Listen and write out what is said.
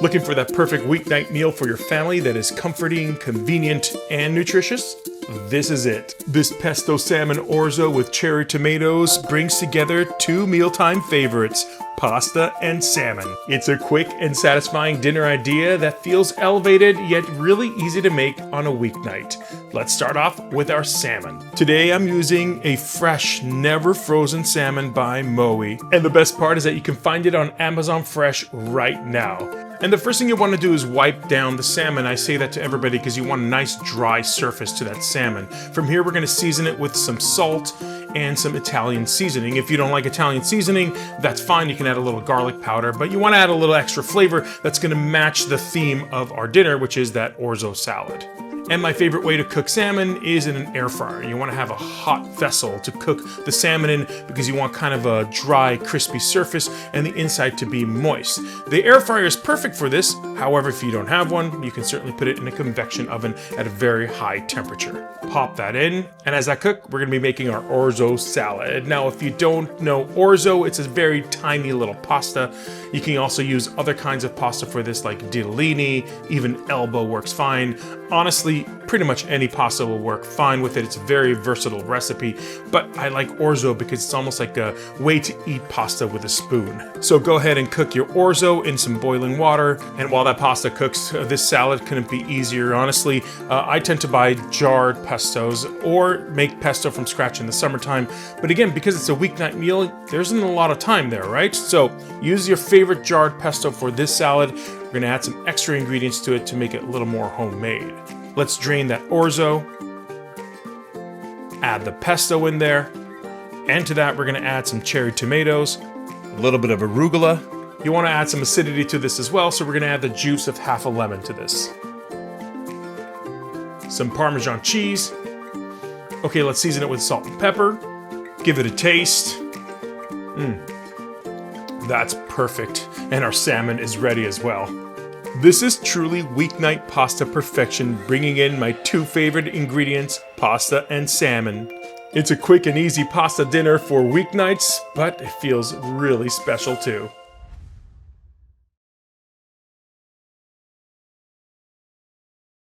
Looking for that perfect weeknight meal for your family that is comforting, convenient, and nutritious? This is it. This Pesto Salmon Orzo with cherry tomatoes brings together two mealtime favorites, pasta and salmon. It's a quick and satisfying dinner idea that feels elevated yet really easy to make on a weeknight. Let's start off with our salmon. Today I'm using a fresh, never frozen salmon by Moe. And the best part is that you can find it on Amazon Fresh right now. And the first thing you want to do is wipe down the salmon. I say that to everybody because you want a nice dry surface to that salmon. From here we're going to season it with some salt and some Italian seasoning. If you don't like Italian seasoning, that's fine. You can add a little garlic powder, but you want to add a little extra flavor that's going to match the theme of our dinner, which is that orzo salad. And my favorite way to cook salmon is in an air fryer. You want to have a hot vessel to cook the salmon in because you want kind of a dry, crispy surface and the inside to be moist. The air fryer is perfect for this. However, if you don't have one, you can certainly put it in a convection oven at a very high temperature. Pop that in, and as I cook, we're going to be making our orzo salad. Now, if you don't know orzo, it's a very tiny little pasta. You can also use other kinds of pasta for this, like ditalini, even elbow works fine. Honestly, pretty much any pasta will work fine with it. It's a very versatile recipe, but I like orzo because it's almost like a way to eat pasta with a spoon. So go ahead and cook your orzo in some boiling water, and while that pasta cooks, this salad couldn't be easier, honestly. I tend to buy jarred pestos or make pesto from scratch in the summertime, but again, because it's a weeknight meal, there isn't a lot of time there, right? So use your favorite jarred pesto for this salad. We're gonna add some extra ingredients to it to make it a little more homemade. Let's drain that orzo, add the pesto in there, and to that we're gonna add some cherry tomatoes, a little bit of arugula. You wanna add some acidity to this as well, so we're gonna add the juice of half a lemon to this. Some Parmesan cheese. Okay, let's season it with salt and pepper. Give it a taste. That's perfect, and our salmon is ready as well. This is truly weeknight pasta perfection, bringing in my two favorite ingredients, pasta and salmon. It's a quick and easy pasta dinner for weeknights, but it feels really special too.